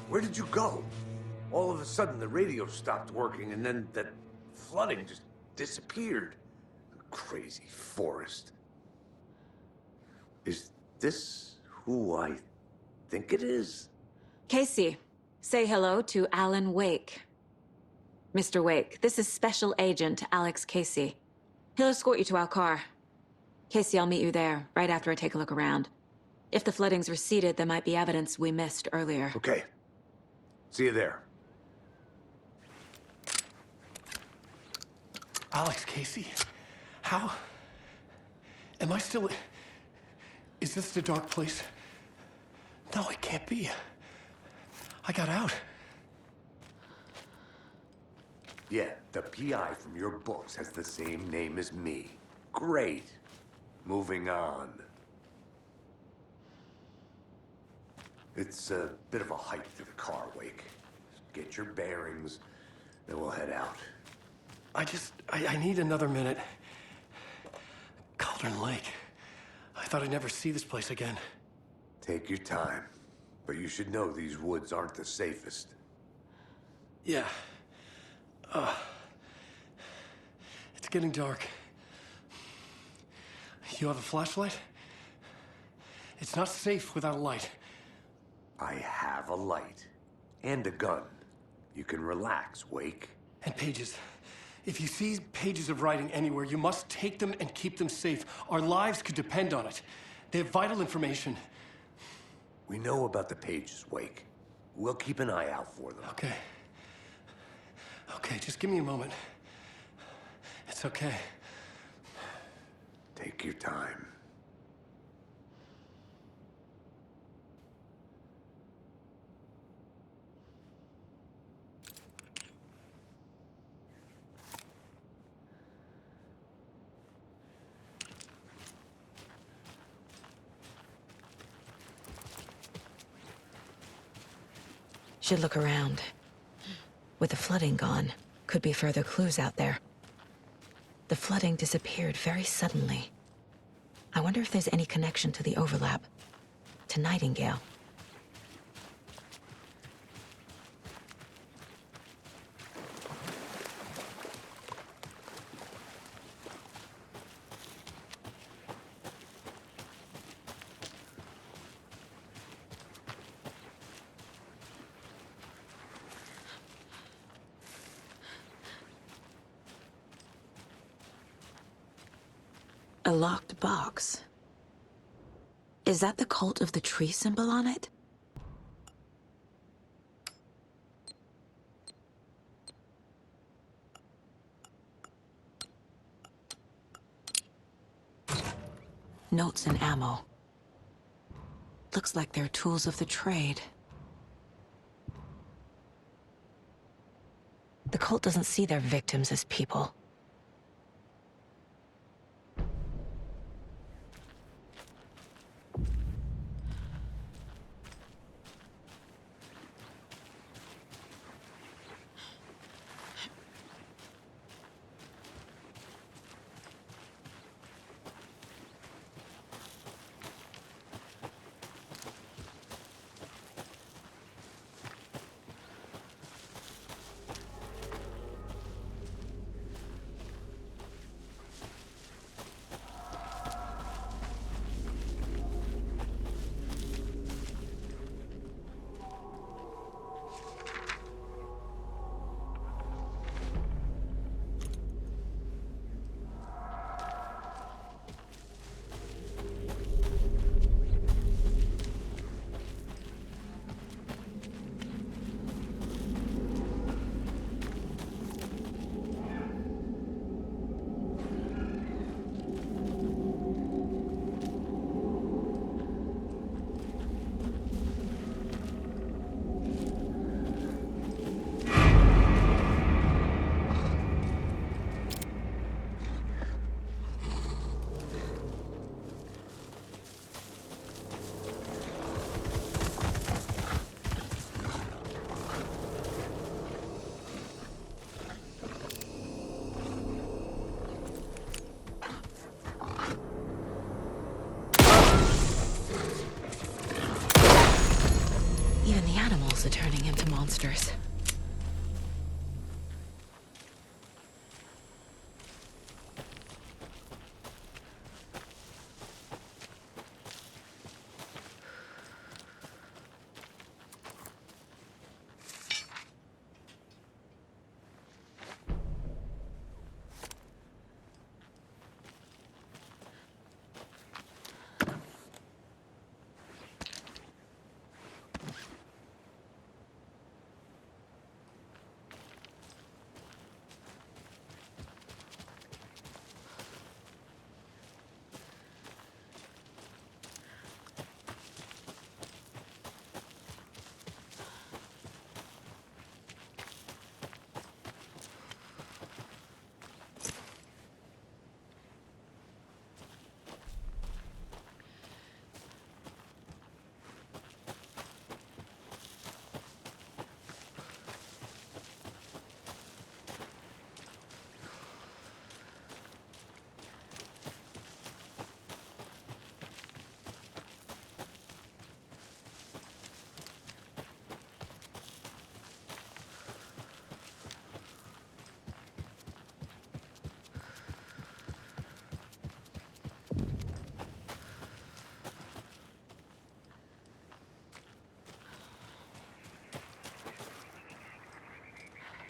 Where did you go? All of a sudden, the radio stopped working, and then that flooding just disappeared. Crazy forest. Is this who I think it is? Casey, say hello to Alan Wake. Mr. Wake, this is Special Agent Alex Casey. He'll escort you to our car. Casey, I'll meet you there, right after I take a look around. If the flooding's receded, there might be evidence we missed earlier. Okay. See you there. Alex Casey? How? Am I still... Is this the dark place? No, it can't be. I got out. Yeah, the PI from your books has the same name as me. Great. Moving on. It's a bit of a hike to the car, Wake. Get your bearings, then we'll head out. I need another minute. Cauldron Lake. I thought I'd never see this place again. Take your time. But you should know these woods aren't the safest. Yeah. It's getting dark. You have a flashlight? It's not safe without a light. I have a light. And a gun. You can relax, Wake. And pages. If you see pages of writing anywhere, you must take them and keep them safe. Our lives could depend on it. They have vital information. We know about the pages, Wake. We'll keep an eye out for them. Okay. Okay, just give me a moment. It's okay. Take your time. Should look around. With the flooding gone, could be further clues out there. The flooding disappeared very suddenly. I wonder if there's any connection to the overlap. To Nightingale. A locked box. Is that the cult of the tree symbol on it? Notes and ammo. Looks like they're tools of the trade. The cult doesn't see their victims as people. Even the animals girls are turning into monsters.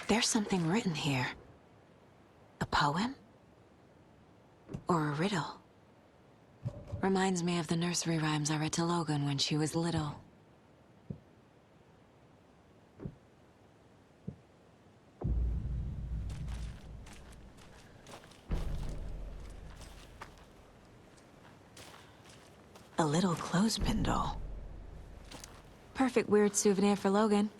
There's something written here. A poem? Or a riddle? Reminds me of the nursery rhymes I read to Logan when she was little. A little clothespin doll. Perfect weird souvenir for Logan.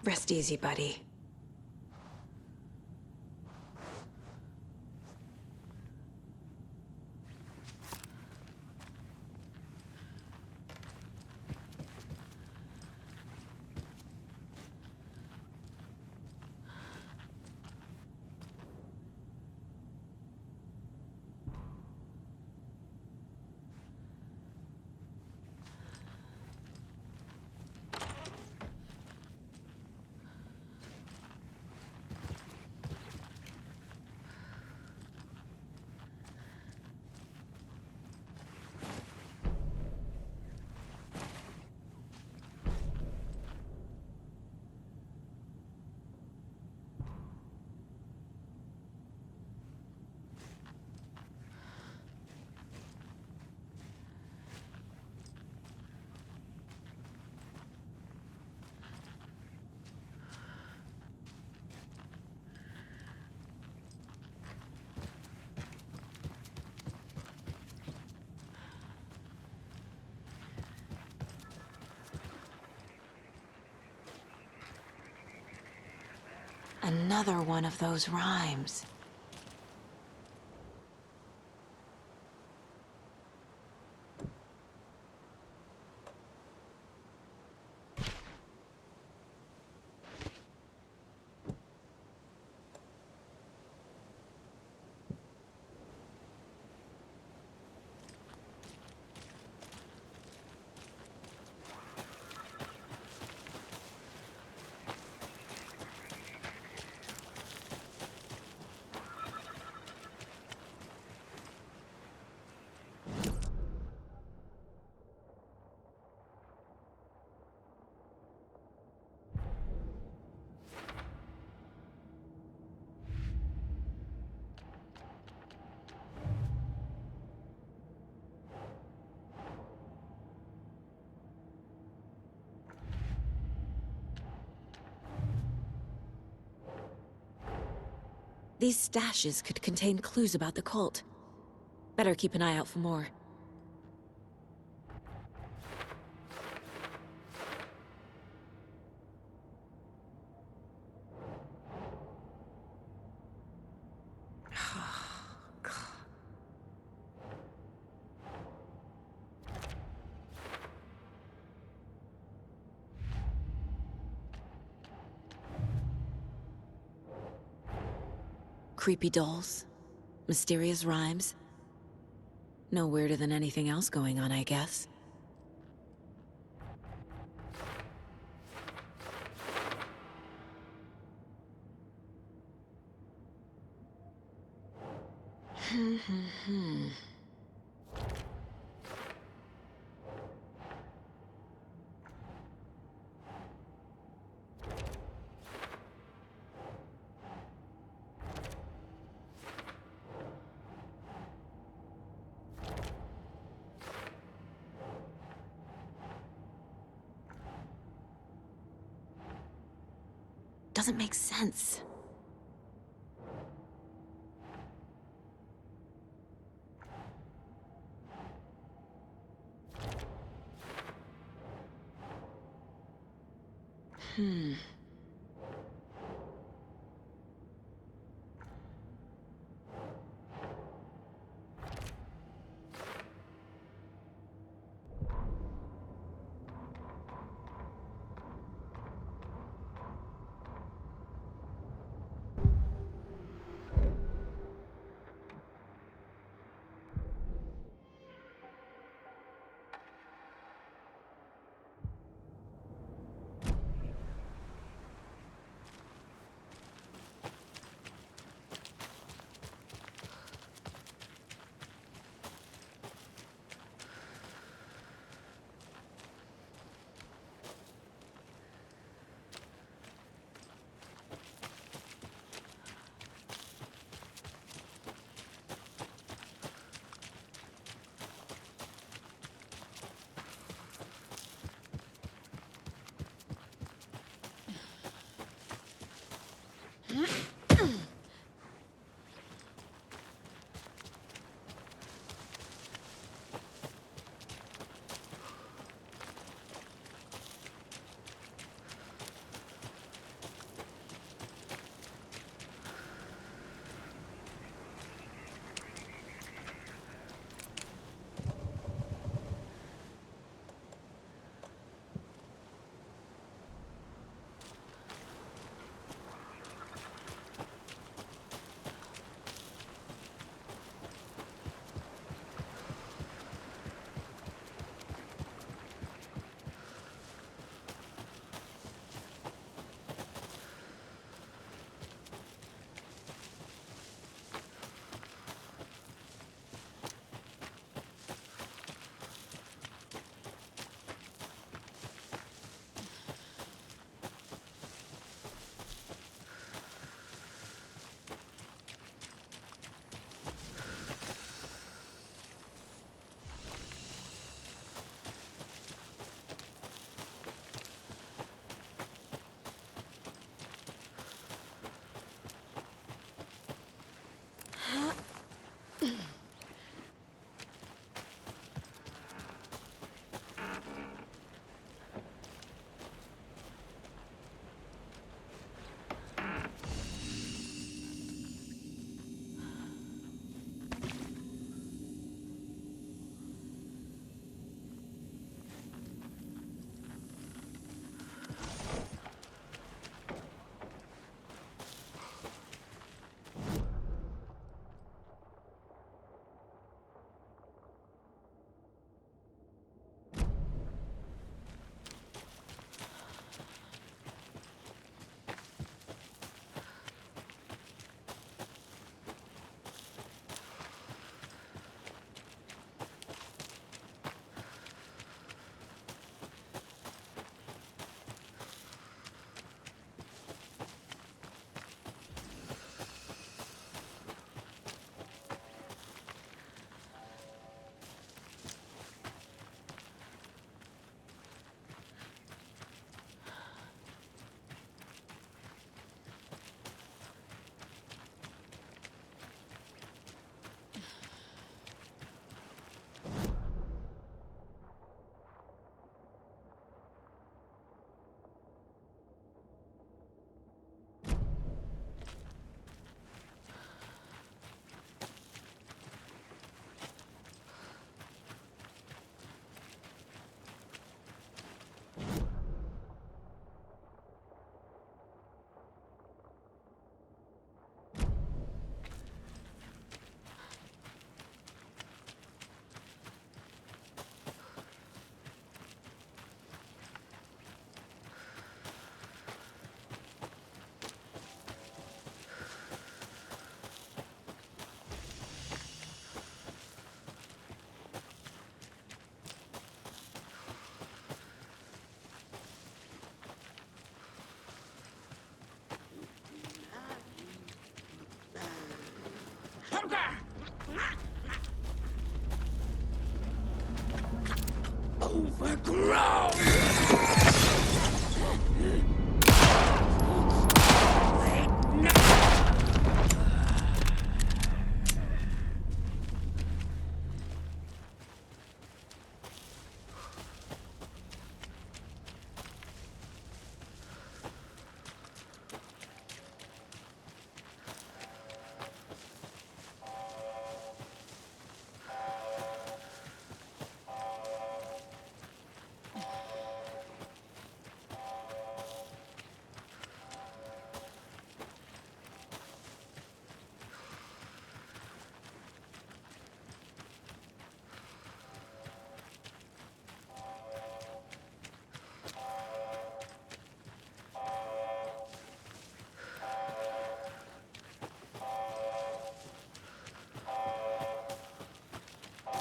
Rest easy, buddy. Another one of those rhymes. These stashes could contain clues about the cult. Better keep an eye out for more. Creepy dolls, mysterious rhymes. No weirder than anything else going on, I guess. Doesn't make sense.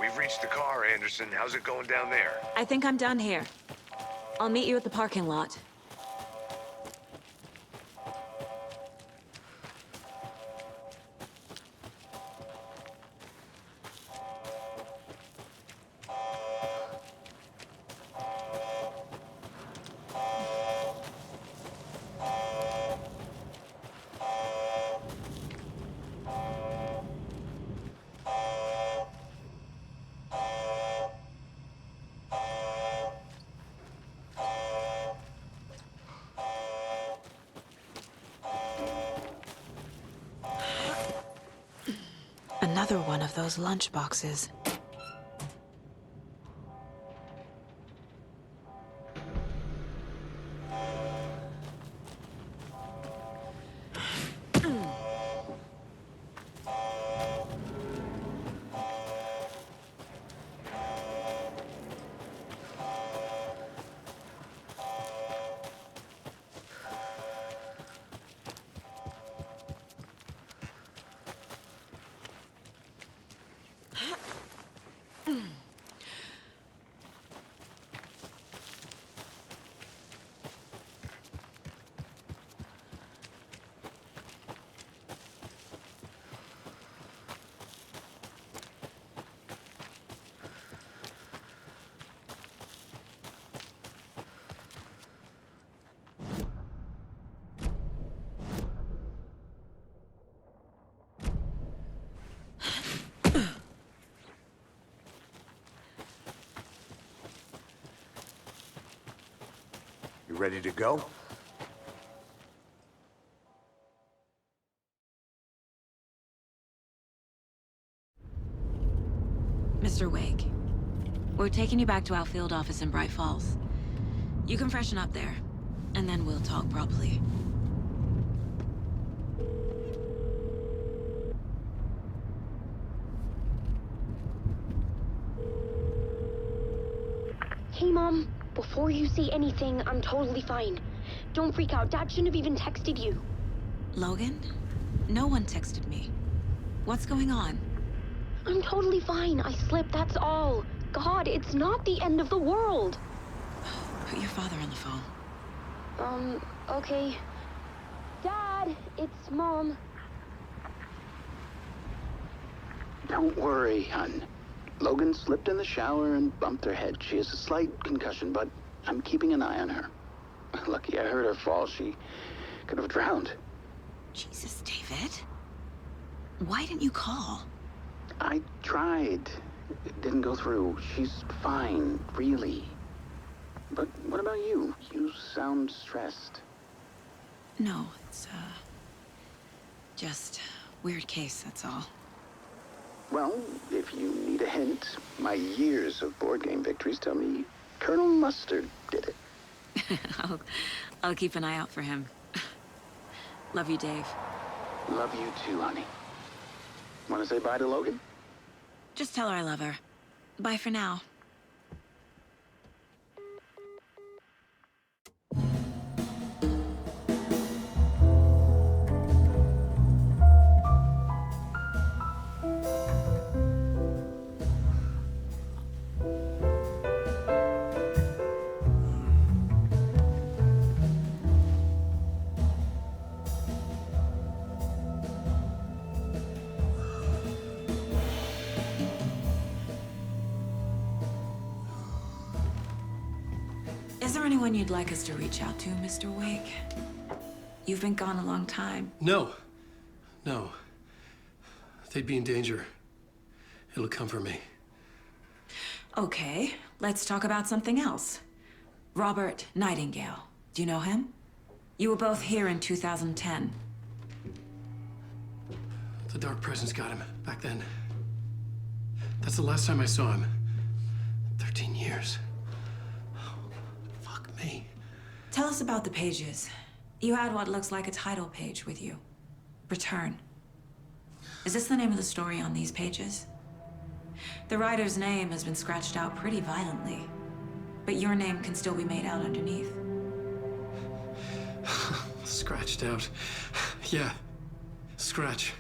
We've reached the car, Anderson. How's it going down there? I think I'm done here. I'll meet you at the parking lot. Another one of those lunch boxes. You ready to go? Mr. Wake, we're taking you back to our field office in Bright Falls. You can freshen up there, and then we'll talk properly. Hey, Mom. Before you say anything, I'm totally fine. Don't freak out. Dad shouldn't have even texted you. Logan? No one texted me. What's going on? I'm totally fine. I slipped, that's all. God, it's not the end of the world. Put your father on the phone. Okay. Dad, it's Mom. Don't worry, hon. Logan slipped in the shower and bumped her head. She has a slight concussion, but I'm keeping an eye on her. Lucky I heard her fall. She could have drowned. Jesus, David. Why didn't you call? I tried. It didn't go through. She's fine, really. But what about you? You sound stressed. No, it's, just weird case, that's all. Well, if you need a hint, my years of board game victories tell me Colonel Mustard did it. I'll keep an eye out for him. Love you, Dave. Love you too, honey. Want to say bye to Logan? Just tell her I love her. Bye for now. anyone you'd like us to reach out to, Mr. Wake? You've been gone a long time. No. No. They'd be in danger. It'll come for me. Okay, let's talk about something else. Robert Nightingale. Do you know him? You were both here in 2010. The Dark Presence got him back then. That's the last time I saw him. 13 years. Oh, fuck me. Tell us about the pages. You had what looks like a title page with you. Return. Is this the name of the story on these pages? The writer's name has been scratched out pretty violently, but your name can still be made out underneath. Scratched out. Yeah. Scratch.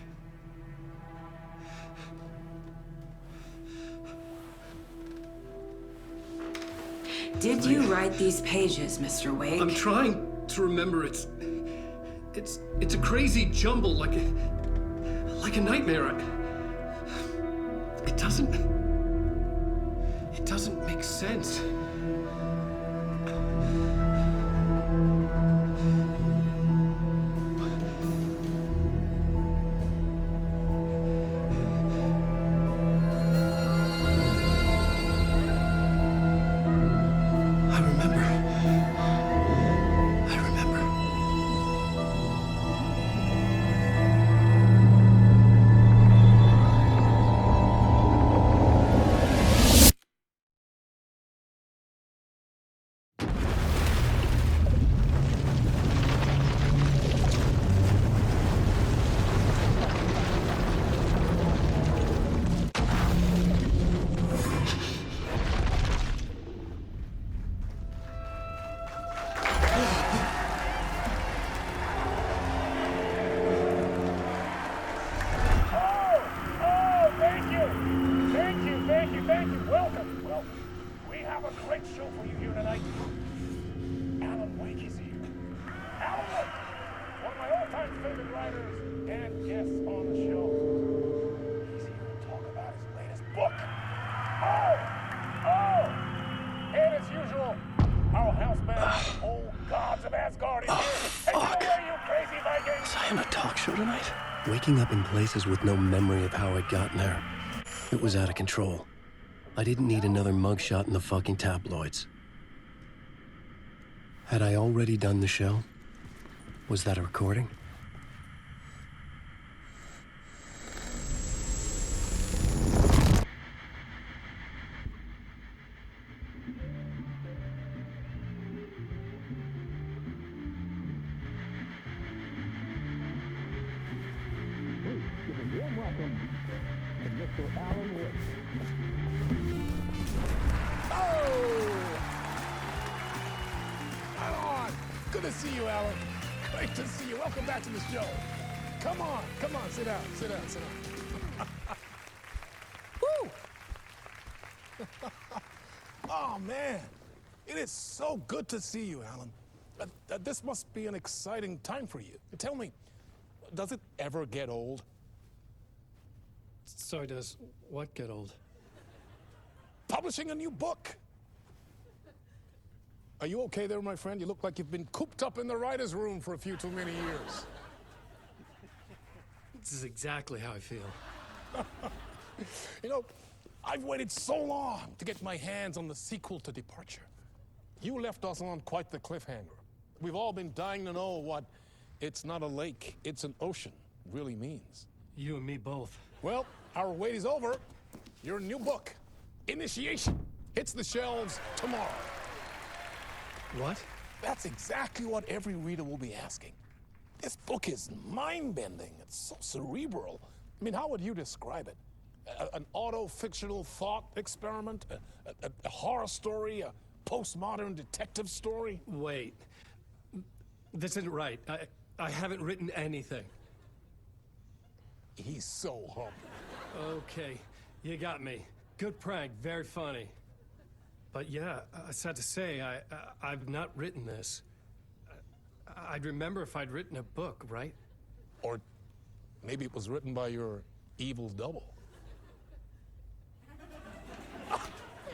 Did you write these pages, Mr. Wake? I'm trying to remember. It's a crazy jumble, like a nightmare. It doesn't make sense. I remember. Thank you. Welcome. We have a great show for you here tonight. Alan Wake is here. Alan Wake, one of my all-time favorite writers and guests on the show. He's here to talk about his latest book. And as usual, our house band, old gods of Asgard, is here. Take it away, you crazy Vikings! Was I on a talk show tonight? Waking up in places with no memory of how I'd gotten there. It was out of control. I didn't need another mugshot in the fucking tabloids. Had I already done the show? Was that a recording? Good to see you, Alan. Great to see you. Welcome back to the show. Come on, sit down. Woo! Oh, man. It is so good to see you, Alan. This must be an exciting time for you. Tell me, does it ever get old? So does what get old? Publishing a new book. Are you okay there, my friend? You look like you've been cooped up in the writer's room for a few too many years. This is exactly how I feel. You know, I've waited so long to get my hands on the sequel to Departure. You left us on quite the cliffhanger. We've all been dying to know what "it's not a lake, it's an ocean" really means. You and me both. Well, our wait is over. Your new book, Initiation, hits the shelves tomorrow. What? That's exactly what every reader will be asking. This book is mind-bending. It's so cerebral. I mean, how would you describe it? An auto-fictional thought experiment? A horror story? A postmodern detective story? Wait. This isn't right. I haven't written anything. He's so humble. Okay, you got me. Good prank, very funny. But yeah, sad to say, I've not written this. I'd remember if I'd written a book, right? Or maybe it was written by your evil double.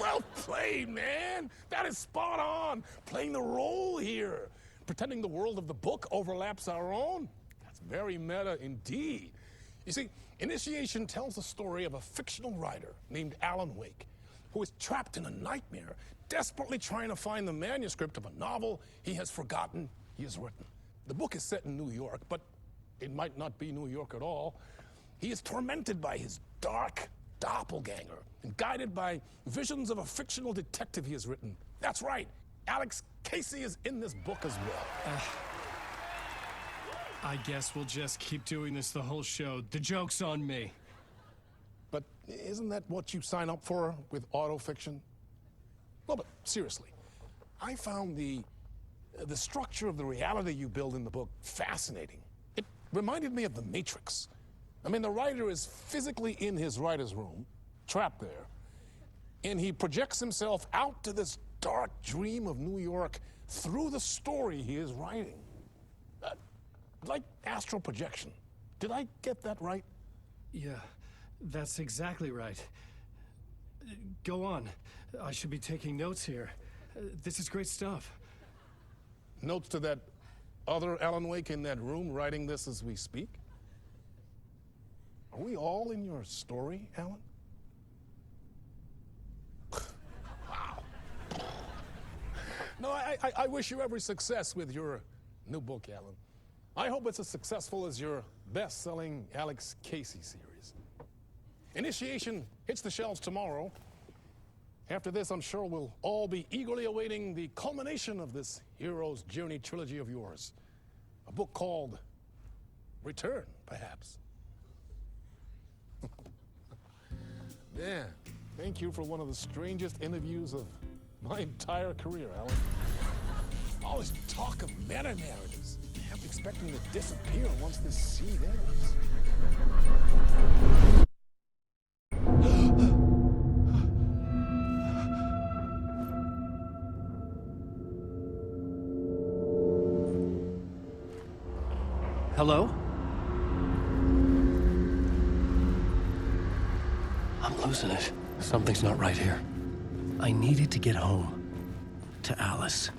Well played, man. That is spot on. Playing the role here. Pretending the world of the book overlaps our own. That's very meta indeed. You see, Initiation tells the story of a fictional writer named Alan Wake, who is trapped in a nightmare, desperately trying to find the manuscript of a novel he has forgotten he has written. The book is set in New York, but it might not be New York at all. He is tormented by his dark doppelganger and guided by visions of a fictional detective he has written. That's right, Alex Casey is in this book as well. I guess we'll just keep doing this the whole show. The joke's on me. But isn't that what you sign up for with autofiction? No, but seriously, I found the structure of the reality you build in the book fascinating. It reminded me of The Matrix. I mean, the writer is physically in his writer's room, trapped there, and he projects himself out to this dark dream of New York through the story he is writing. Like astral projection. Did I get that right? Yeah, that's exactly right. Go on. I should be taking notes here. This is great stuff. Notes to that other Alan Wake in that room writing this as we speak? Are we all in your story, Alan? Wow. No, I wish you every success with your new book, Alan. I hope it's as successful as your best-selling Alex Casey series. Initiation hits the shelves tomorrow. After this, I'm sure we'll all be eagerly awaiting the culmination of this hero's journey trilogy of yours. A book called Return, perhaps. Yeah, thank you for one of the strangest interviews of my entire career, Alan. All this talk of meta-narratives. I'm expecting to disappear once this seed ends. Hello? I'm losing it. Something's not right here. I needed to get home. To Alice.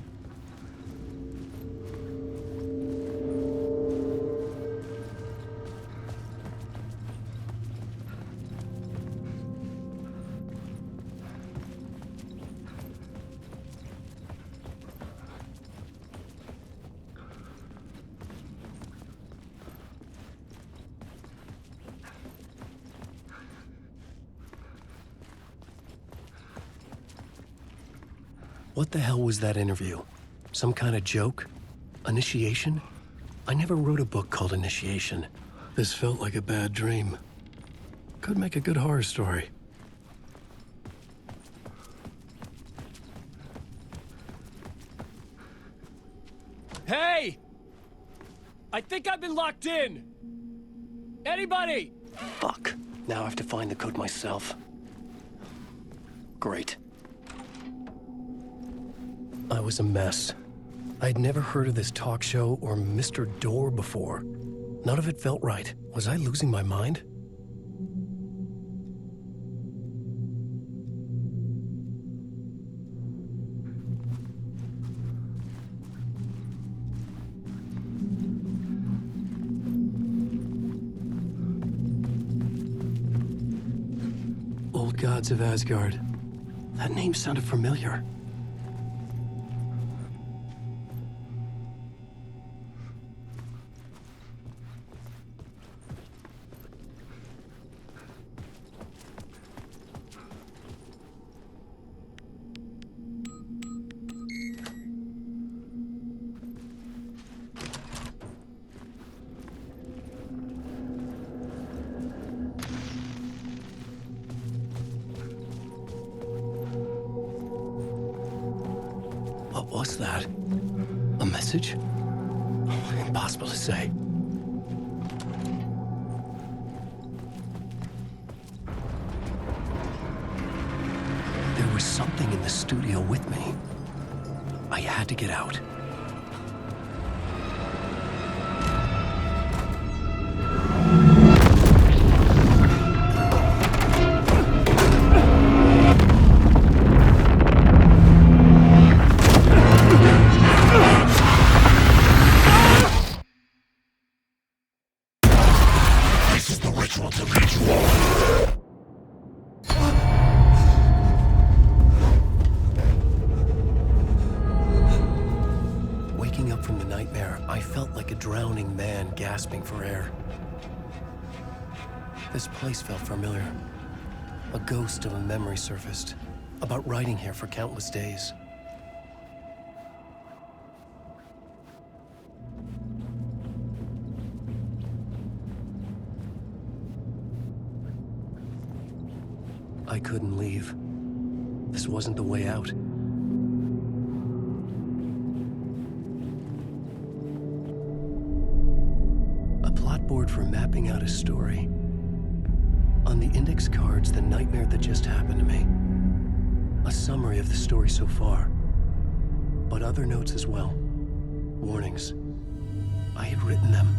What the hell was that interview? Some kind of joke? Initiation? I never wrote a book called Initiation. This felt like a bad dream. Could make a good horror story. Hey! I think I've been locked in! Anybody? Fuck. Now I have to find the code myself. Great. I was a mess. I'd never heard of this talk show or Mr. Door before. None of it felt right. Was I losing my mind? Old Gods of Asgard. That name sounded familiar. What was that? A message? Oh, impossible to say. There was something in the studio with me. I had to get out. from the nightmare, I felt like a drowning man gasping for air. This place felt familiar. A ghost of a memory surfaced, about riding here for countless days. I couldn't leave. This wasn't the way out. A plot board for mapping out a story. On the index cards, the nightmare that just happened to me. A summary of the story so far. But other notes as well. Warnings. I had written them.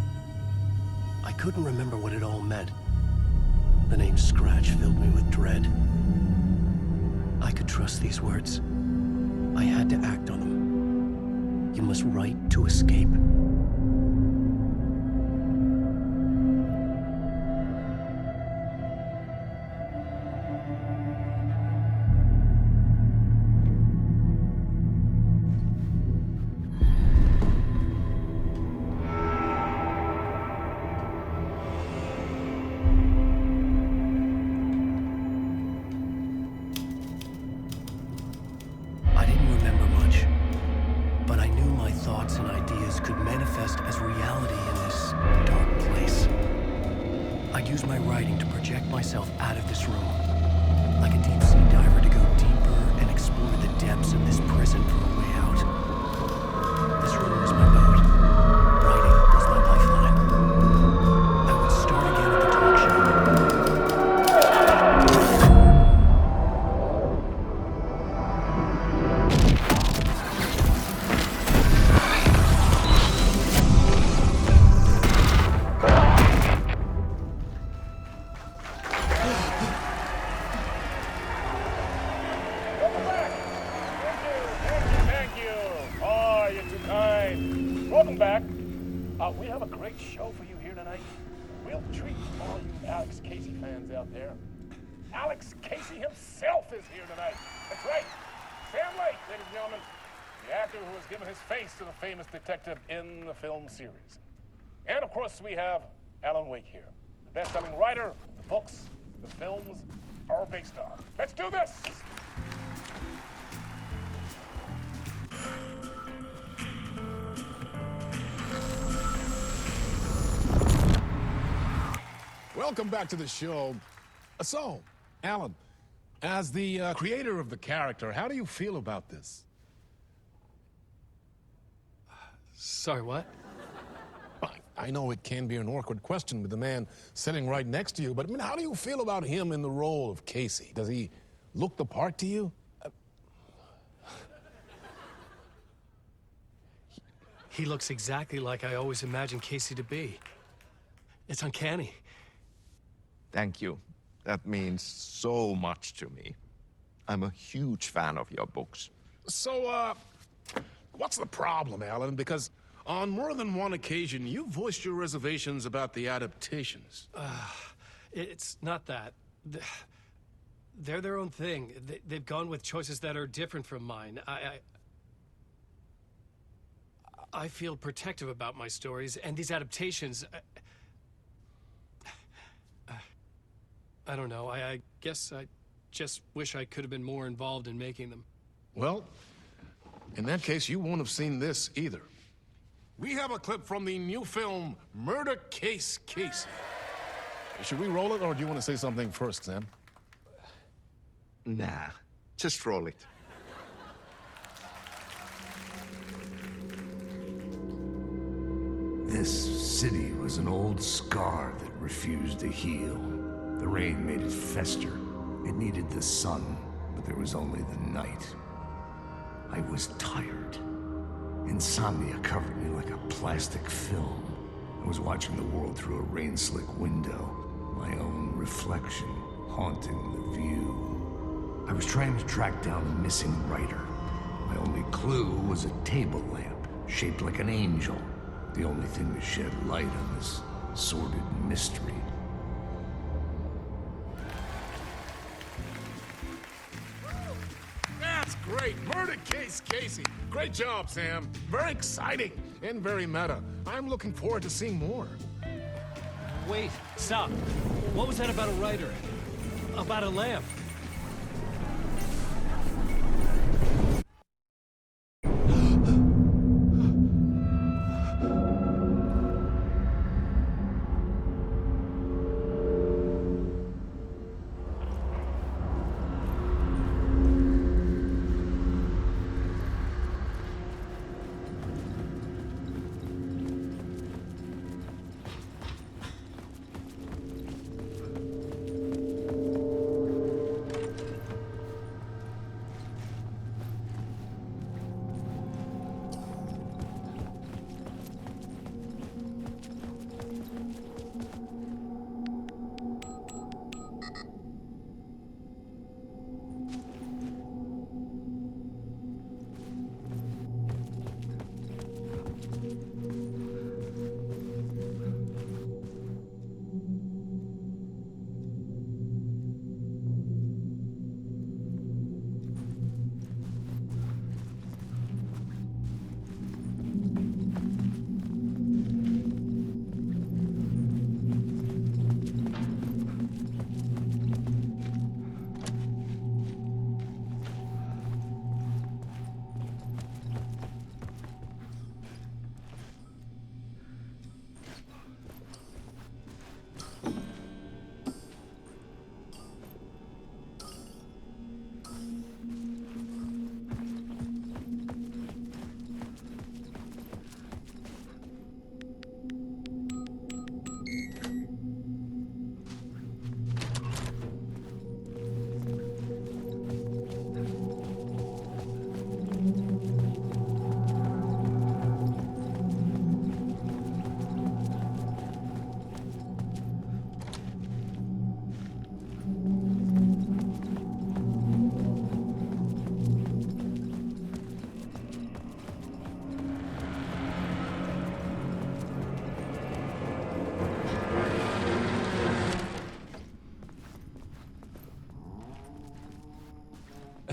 I couldn't remember what it all meant. The name Scratch filled me with dread. I could trust these words. I had to act on them. You must write to escape. I didn't remember much, but I knew my thoughts and ideas could manifest as reality in this dark place. I'd use my writing to project myself out of this room, like a deep-sea diver to go deeper and explore the depths of this prison for a way out. This room was my boat. Writing was my lifeline. I would start again at the talk show. Thank you. Oh, you're too kind. Welcome back. We have a great show for you here tonight. We'll treat all you Alex Casey fans out there. Alex Casey himself is here tonight. That's right. Sam Lake, ladies and gentlemen. The actor who has given his face to the famous detective in the film series. And of course, we have Alan Wake here. The best-selling writer, the books, the films are based on. Let's do this! Welcome back to the show. So, Alan, as the creator of the character, how do you feel about this? Sorry, what? I know it can be an awkward question with the man sitting right next to you, but I mean, how do you feel about him in the role of Casey? Does he look the part to you? He looks exactly like I always imagined Casey to be. It's uncanny. Thank you. That means so much to me. I'm a huge fan of your books. So, what's the problem, Alan? Because on more than one occasion, you voiced your reservations about the adaptations. It's not that. They're their own thing. They've gone with choices that are different from mine. I feel protective about my stories, and these adaptations... I don't know. I guess I just wish I could have been more involved in making them. Well, in that case, you won't have seen this either. We have a clip from the new film, Murder Case Casey. Should we roll it, or do you want to say something first, Sam? Nah, just roll it. This city was an old scar that refused to heal. The rain made it fester. It needed the sun, but there was only the night. I was tired. Insomnia covered me like a plastic film. I was watching the world through a rain-slick window, my own reflection haunting the view. I was trying to track down a missing writer. My only clue was a table lamp, shaped like an angel. The only thing to shed light on this sordid mystery. That's great. Murder Case Casey. Great job, Sam. Very exciting. and very meta. I'm looking forward to seeing more. Wait, stop. What was that about a writer? About a lamp?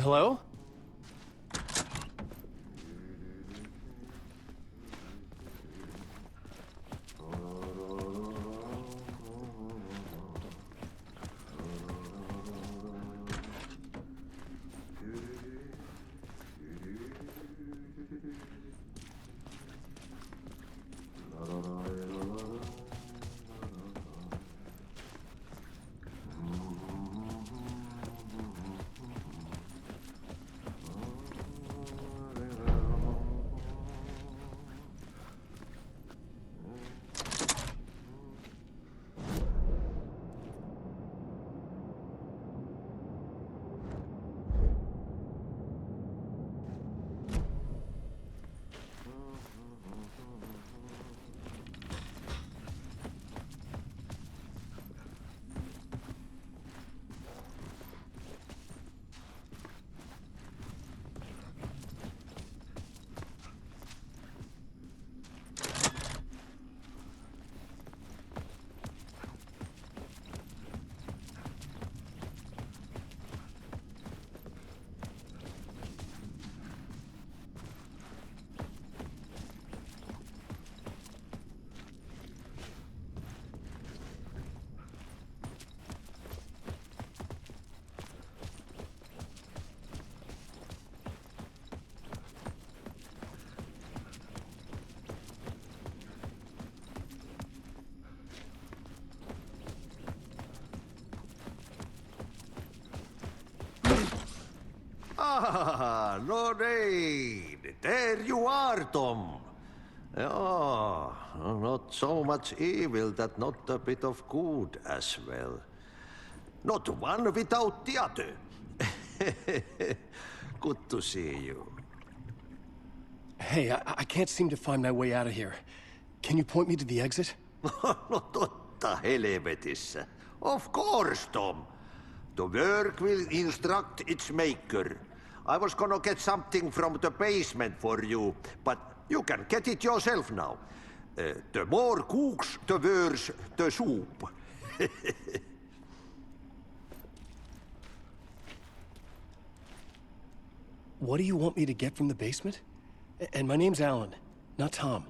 Hello? Ah, no niin. There you are, Tom. Yeah, not so much evil that not a bit of good as well. Not one without the other. Good to see you. Hey, I can't seem to find my way out of here. Can you point me to the exit? No totta helvetissä. Of course, Tom. The work will instruct its maker. I was gonna get something from the basement for you, but you can get it yourself now. The more cooks, the worse the soup. What do you want me to get from the basement? And my name's Alan, not Tom.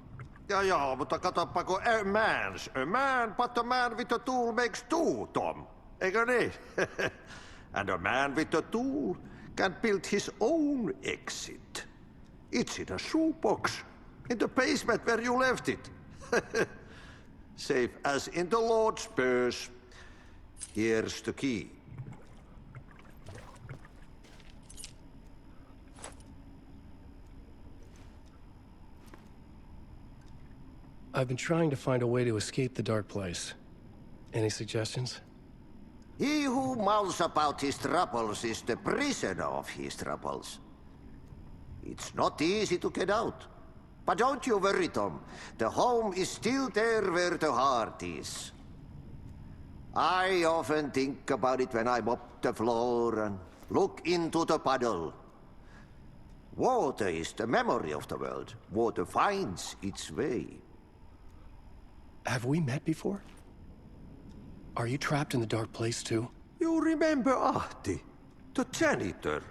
Ja, mutta katoppa kun a man's a man, but a man with a tool makes two, Tom. Eikö niin? And a man with a tool can build his own exit. It's in a shoebox, in the basement where you left it. Safe as in the Lord's purse. Here's the key. I've been trying to find a way to escape the dark place. Any suggestions? He who mouths about his troubles is the prisoner of his troubles. It's not easy to get out. But don't you worry, Tom. The home is still there where the heart is. I often think about it when I mop the floor and look into the puddle. Water is the memory of the world. Water finds its way. Have we met before? Are you trapped in the dark place too? You remember Ahti, the janitor.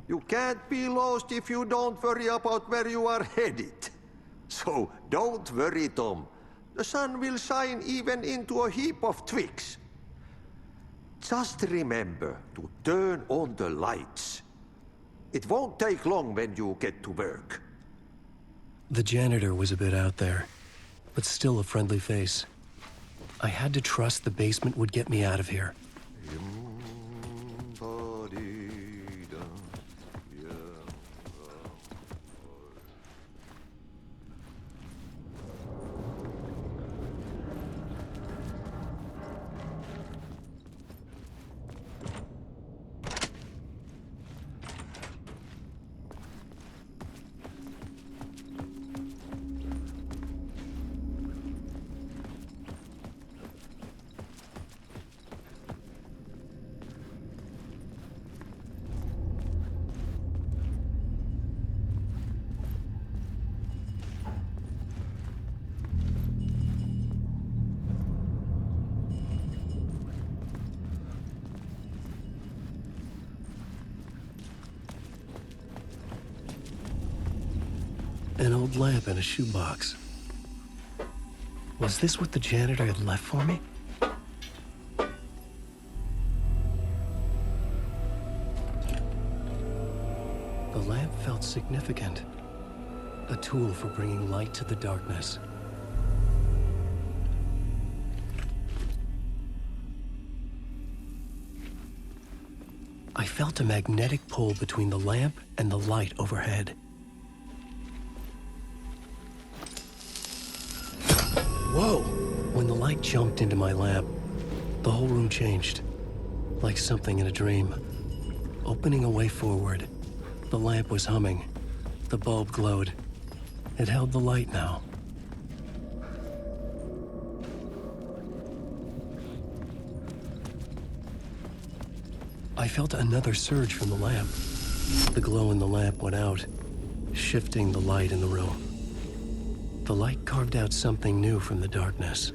You can't be lost if you don't worry about where you are headed. So don't worry, Tom. The sun will shine even into a heap of twigs. Just remember to turn on the lights. It won't take long when you get to work. The janitor was a bit out there, but still a friendly face. I had to trust the basement would get me out of here. An old lamp in a shoebox. Was this what the janitor had left for me? The lamp felt significant. A tool for bringing light to the darkness. I felt a magnetic pull between the lamp and the light overhead. Whoa! When the light jumped into my lamp, the whole room changed. Like something in a dream. Opening a way forward, the lamp was humming. The bulb glowed. It held the light now. I felt another surge from the lamp. The glow in the lamp went out, shifting the light in the room. The light carved out something new from the darkness.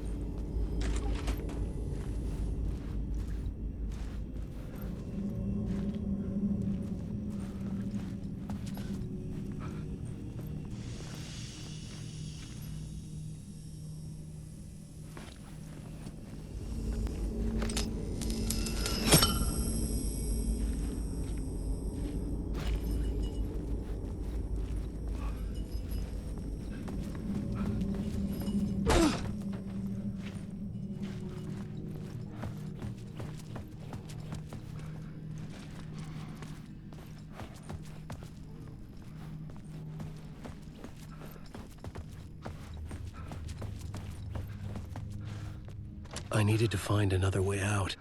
I needed to find another way out.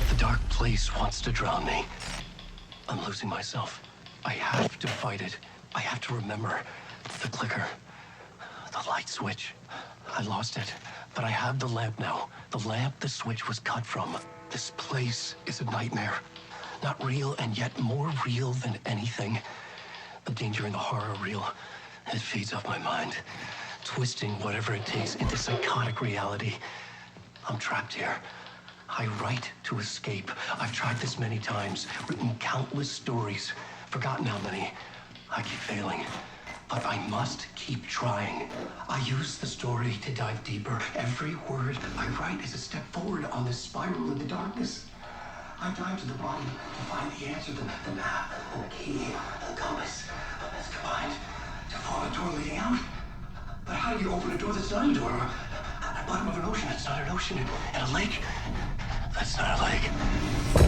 The dark place wants to drown me. I'm losing myself. I have to fight it. I have to remember. The clicker. The light switch. I lost it. But I have the lamp now. The lamp the switch was cut from. This place is a nightmare. Not real, and yet more real than anything. The danger and the horror real. It feeds off my mind, twisting whatever it takes into psychotic reality. I'm trapped here. I write to escape. I've tried this many times, written countless stories, forgotten how many. I keep failing, but I must keep trying. I use the story to dive deeper. Every word I write is a step forward on this spiral into darkness. I dive to the bottom to find the answer, the map, and the key, the compass. It's combined to form a door leading out. But how do you open a door that's not a door? At the bottom of an ocean that's not an ocean. And a lake that's not a lake.